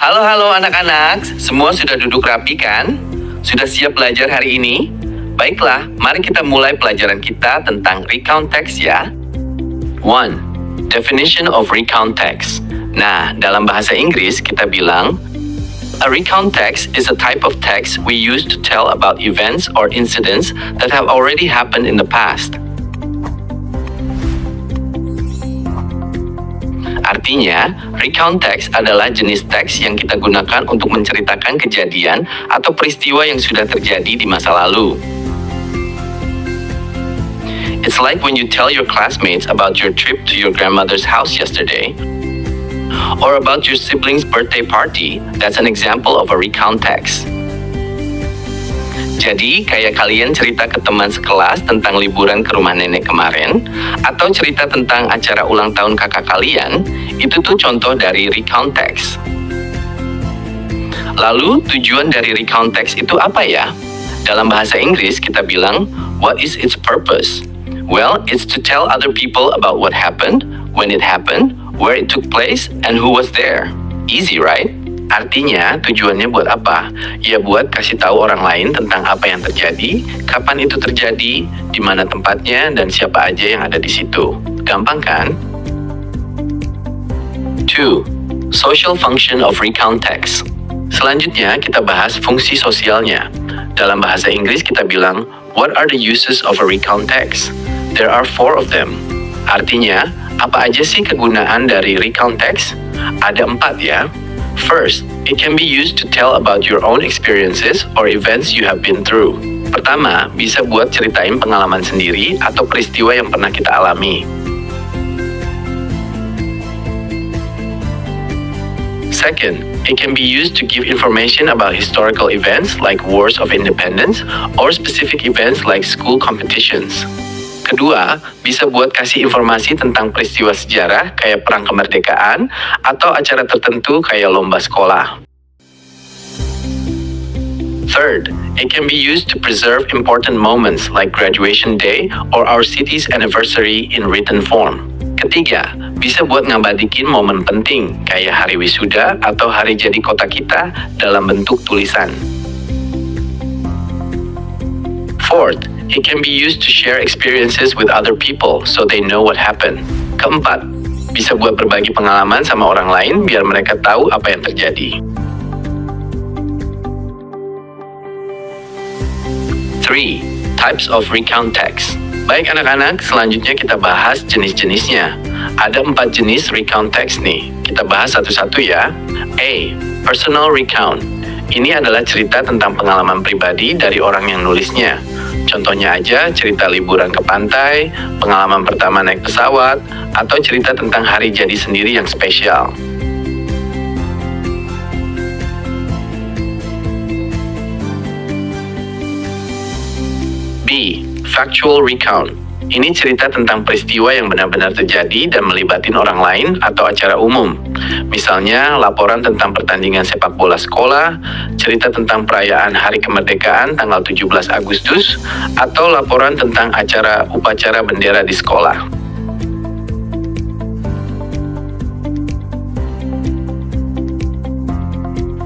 Halo anak-anak, semua sudah duduk rapi kan? Sudah siap belajar hari ini? Baiklah, mari kita mulai pelajaran kita tentang recount text ya. 1. Definition of recount text. Nah, dalam bahasa Inggris kita bilang, a recount text is a type of text we use to tell about events or incidents that have already happened in the past. Artinya, recount text adalah jenis teks yang kita gunakan untuk menceritakan kejadian atau peristiwa yang sudah terjadi di masa lalu. It's like when you tell your classmates about your trip to your grandmother's house yesterday, or about your sibling's birthday party. That's an example of a recount text. Jadi, kayak kalian cerita ke teman sekelas tentang liburan ke rumah nenek kemarin, atau cerita tentang acara ulang tahun kakak kalian, itu tuh contoh dari recount text. Lalu, tujuan dari recount text itu apa ya? Dalam bahasa Inggris, kita bilang, what is its purpose? Well, it's to tell other people about what happened, when it happened, where it took place, and who was there. Easy, right? Artinya, tujuannya buat apa? Ya buat kasih tahu orang lain tentang apa yang terjadi, kapan itu terjadi, di mana tempatnya, dan siapa aja yang ada di situ. Gampang kan? 2. Social function of recount text. Selanjutnya, kita bahas fungsi sosialnya. Dalam bahasa Inggris kita bilang, what are the uses of a recount text? There are 4 of them. Artinya, apa aja sih kegunaan dari recount text? Ada 4 ya. First, it can be used to tell about your own experiences or events you have been through. Pertama, bisa buat ceritain pengalaman sendiri atau peristiwa yang pernah kita alami. Second, it can be used to give information about historical events like wars of independence or specific events like school competitions. Kedua, bisa buat kasih informasi tentang peristiwa sejarah kayak perang kemerdekaan atau acara tertentu kayak lomba sekolah. Third, it can be used to preserve important moments like graduation day or our city's anniversary in written form. Ketiga, bisa buat ngabadikin momen penting kayak hari wisuda atau hari jadi kota kita dalam bentuk tulisan. Fourth, it can be used to share experiences with other people so they know what happened. Keempat, bisa buat berbagi pengalaman sama orang lain biar mereka tahu apa yang terjadi. 3. Types of recount text. Baik anak-anak, selanjutnya kita bahas jenis-jenisnya. Ada 4 jenis recount text nih. Kita bahas satu-satu ya. A. Personal recount. Ini adalah cerita tentang pengalaman pribadi dari orang yang nulisnya. Contohnya aja cerita liburan ke pantai, pengalaman pertama naik pesawat, atau cerita tentang hari jadi sendiri yang spesial. B. Factual recount. Ini cerita tentang peristiwa yang benar-benar terjadi dan melibatin orang lain atau acara umum. Misalnya, laporan tentang pertandingan sepak bola sekolah, cerita tentang perayaan Hari Kemerdekaan tanggal 17 Agustus, atau laporan tentang acara upacara bendera di sekolah.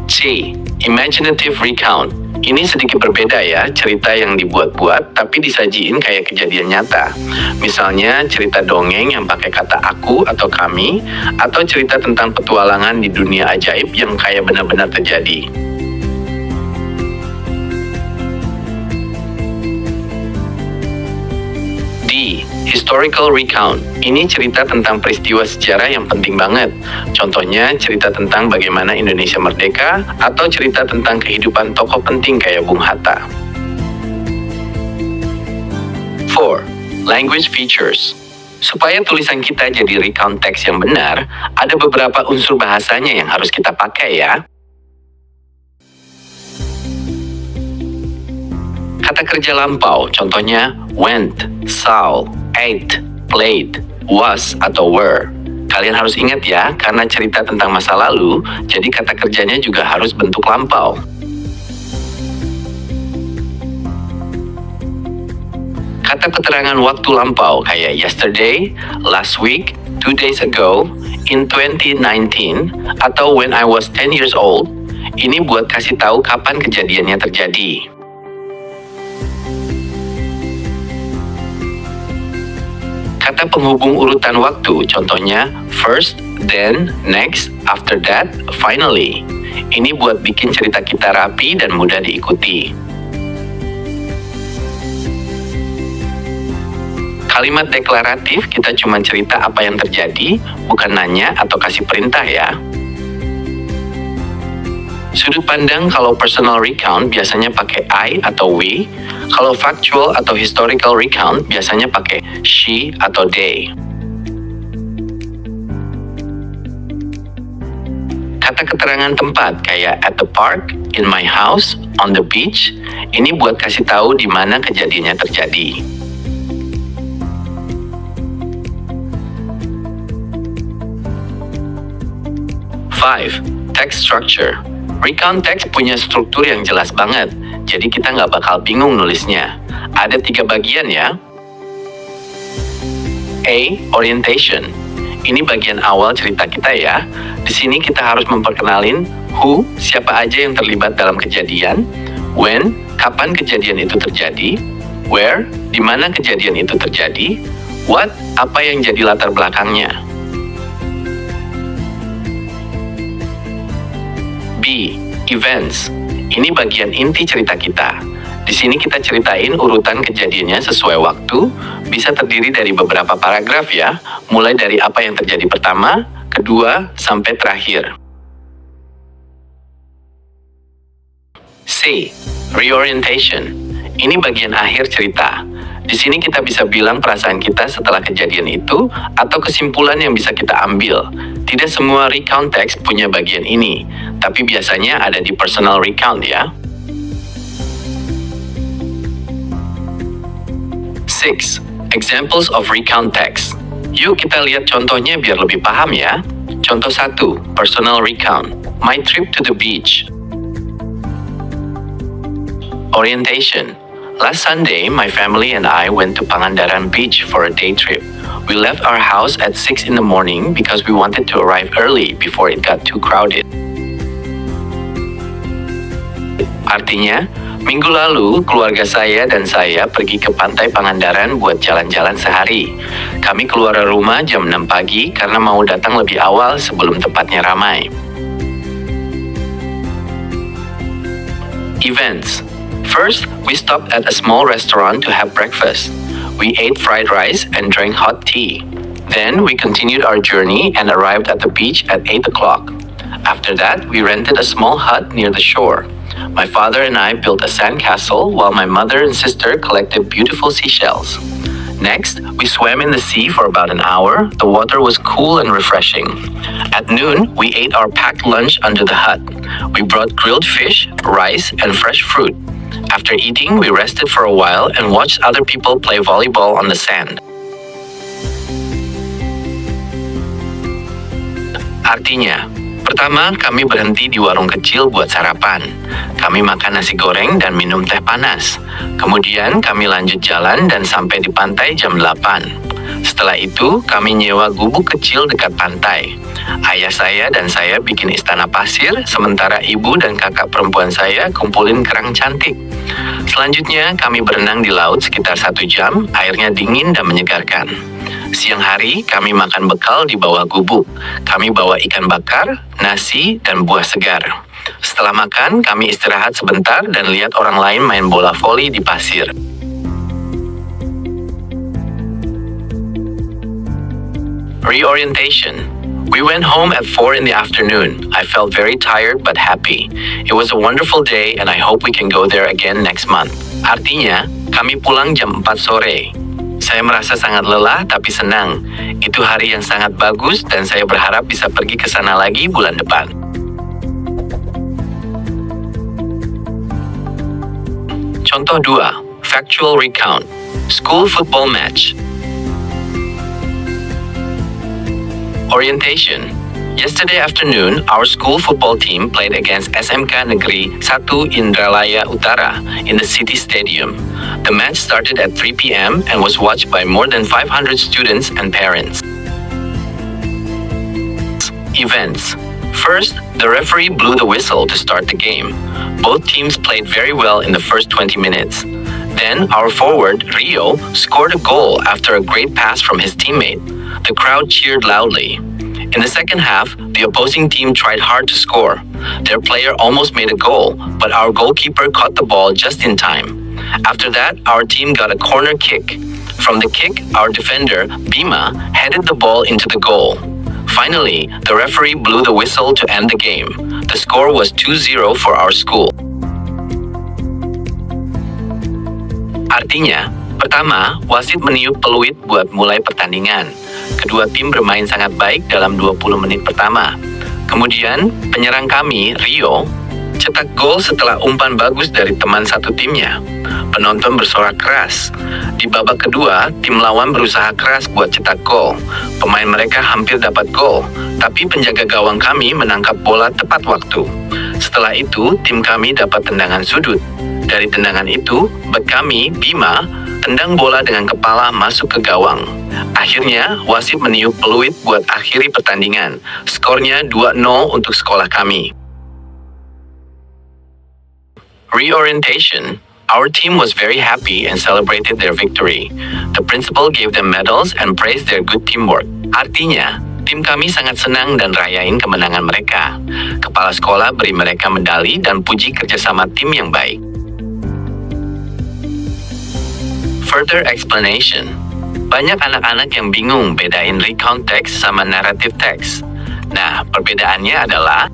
C. Imaginative recount. Ini sedikit berbeda ya, cerita yang dibuat-buat tapi disajiin kayak kejadian nyata. Misalnya cerita dongeng yang pakai kata aku atau kami, atau cerita tentang petualangan di dunia ajaib yang kayak benar-benar terjadi. D. Historical recount. Ini cerita tentang peristiwa sejarah yang penting banget. Contohnya cerita tentang bagaimana Indonesia merdeka atau cerita tentang kehidupan tokoh penting kayak Bung Hatta. 4. Language features. Supaya tulisan kita jadi recount text yang benar, ada beberapa unsur bahasanya yang harus kita pakai ya. Kata kerja lampau, contohnya went, saw, ate, played, was, atau were. Kalian harus ingat ya, karena cerita tentang masa lalu, jadi kata kerjanya juga harus bentuk lampau. Kata keterangan waktu lampau kayak yesterday, last week, 2 days ago, in 2019, atau when I was 10 years old. Ini buat kasih tahu kapan kejadiannya terjadi. Kata penghubung urutan waktu, contohnya first, then, next, after that, finally. Ini buat bikin cerita kita rapi dan mudah diikuti. Kalimat deklaratif kita cuma cerita apa yang terjadi, bukan nanya atau kasih perintah ya. Sudut pandang kalau personal recount biasanya pakai I atau we, kalau factual atau historical recount biasanya pakai she atau they. Kata keterangan tempat kayak at the park, in my house, on the beach, ini buat kasih tahu di mana kejadiannya terjadi. Five, text structure. Recount text punya struktur yang jelas banget, jadi kita nggak bakal bingung nulisnya. Ada 3 bagian ya. A. Orientation. Ini bagian awal cerita kita ya. Di sini kita harus memperkenalin who, siapa aja yang terlibat dalam kejadian, when, kapan kejadian itu terjadi, where, di mana kejadian itu terjadi, what, apa yang jadi latar belakangnya. B. Events. Ini bagian inti cerita kita. Di sini kita ceritain urutan kejadiannya sesuai waktu, bisa terdiri dari beberapa paragraf ya, mulai dari apa yang terjadi pertama, kedua, sampai terakhir. C. Reorientation. Ini bagian akhir cerita. Di sini kita bisa bilang perasaan kita setelah kejadian itu atau kesimpulan yang bisa kita ambil. Tidak semua recount text punya bagian ini, tapi biasanya ada di personal recount ya. 6. Examples of recount text. Yuk kita lihat contohnya biar lebih paham ya. Contoh 1, personal recount. My trip to the beach. Orientation. Last Sunday, my family and I went to Pangandaran Beach for a day trip. We left our house at 6 in the morning because we wanted to arrive early before it got too crowded. Artinya, minggu lalu keluarga saya dan saya pergi ke pantai Pangandaran buat jalan-jalan sehari. Kami keluar rumah jam 6 pagi karena mau datang lebih awal sebelum tempatnya ramai. Events. First, we stopped at a small restaurant to have breakfast. We ate fried rice and drank hot tea. Then, we continued our journey and arrived at the beach at 8 o'clock. After that, we rented a small hut near the shore. My father and I built a sandcastle while my mother and sister collected beautiful seashells. Next, we swam in the sea for about an hour. The water was cool and refreshing. At noon, we ate our packed lunch under the hut. We brought grilled fish, rice, and fresh fruit. After eating, we rested for a while and watched other people play volleyball on the sand. Artinya, pertama, kami berhenti di warung kecil buat sarapan. Kami makan nasi goreng dan minum teh panas. Kemudian kami lanjut jalan dan sampai di pantai jam 8. Setelah itu, kami nyewa gubuk kecil dekat pantai. Ayah saya dan saya bikin istana pasir, sementara ibu dan kakak perempuan saya kumpulin kerang cantik. Selanjutnya, kami berenang di laut sekitar 1 jam, airnya dingin dan menyegarkan. Siang hari, kami makan bekal di bawah gubuk. Kami bawa ikan bakar, nasi, dan buah segar. Setelah makan, kami istirahat sebentar dan lihat orang lain main bola voli di pasir. Reorientation. We went home at 4 in the afternoon. I felt very tired but happy. It was a wonderful day and I hope we can go there again next month. Artinya, kami pulang jam 4 sore. Saya merasa sangat lelah tapi senang. Itu hari yang sangat bagus dan saya berharap bisa pergi ke sana lagi bulan depan. Contoh 2. Factual recount. School football match. Orientation. Yesterday afternoon, our school football team played against SMK Negeri 1 Indralaya Utara in the city stadium. The match started at 3 p.m. and was watched by more than 500 students and parents. Events. First, the referee blew the whistle to start the game. Both teams played very well in the first 20 minutes. Then, our forward, Rio, scored a goal after a great pass from his teammate. The crowd cheered loudly. In the second half, the opposing team tried hard to score. Their player almost made a goal, but our goalkeeper caught the ball just in time. After that, our team got a corner kick. From the kick, our defender, Bima, headed the ball into the goal. Finally, the referee blew the whistle to end the game. The score was 2-0 for our school. Artinya, pertama, wasit meniup peluit buat mulai pertandingan. Kedua tim bermain sangat baik dalam 20 menit pertama. Kemudian, penyerang kami, Rio, cetak gol setelah umpan bagus dari teman satu timnya. Penonton bersorak keras. Di babak kedua, tim lawan berusaha keras buat cetak gol. Pemain mereka hampir dapat gol, tapi penjaga gawang kami menangkap bola tepat waktu. Setelah itu, tim kami dapat tendangan sudut. Dari tendangan itu, bek kami, Bima, tendang bola dengan kepala masuk ke gawang. Akhirnya, wasit meniup peluit buat akhiri pertandingan. Skornya 2-0 untuk sekolah kami. Reorientation. Our team was very happy and celebrated their victory. The principal gave them medals and praised their good teamwork. Artinya, tim kami sangat senang dan rayain kemenangan mereka. Kepala sekolah beri mereka medali dan puji kerjasama tim yang baik. Further explanation. Banyak anak-anak yang bingung bedain recount text sama narrative text. Nah, perbedaannya adalah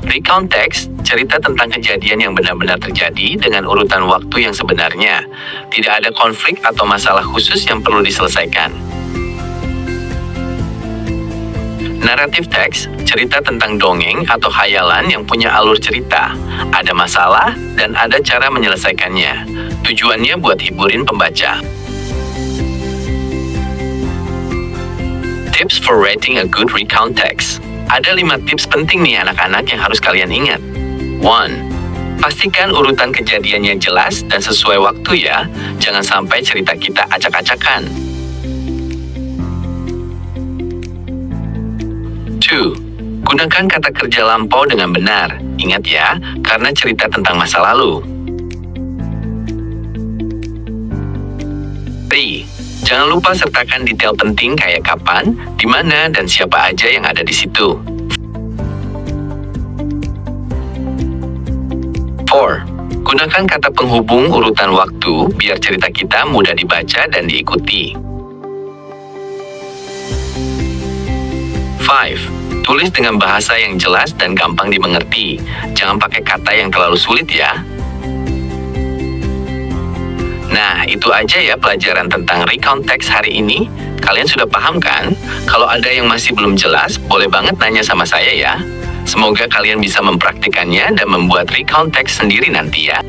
recount text, cerita tentang kejadian yang benar-benar terjadi dengan urutan waktu yang sebenarnya. Tidak ada konflik atau masalah khusus yang perlu diselesaikan. Narrative text, cerita tentang dongeng atau khayalan yang punya alur cerita. Ada masalah dan ada cara menyelesaikannya. Tujuannya buat hiburin pembaca. Tips for writing a good recount text. Ada 5 tips penting nih anak-anak yang harus kalian ingat. 1. Pastikan urutan kejadiannya jelas dan sesuai waktu ya. Jangan sampai cerita kita acak-acakan. 2. Gunakan kata kerja lampau dengan benar. Ingat ya, karena cerita tentang masa lalu. 3. Jangan lupa sertakan detail penting kayak kapan, di mana, dan siapa aja yang ada di situ. 4. Gunakan kata penghubung urutan waktu biar cerita kita mudah dibaca dan diikuti. 5. Tulis dengan bahasa yang jelas dan gampang dimengerti. Jangan pakai kata yang terlalu sulit ya. Nah, itu aja ya pelajaran tentang recount text hari ini. Kalian sudah paham kan? Kalau ada yang masih belum jelas, boleh banget nanya sama saya ya. Semoga kalian bisa mempraktikannya dan membuat recount text sendiri nanti ya.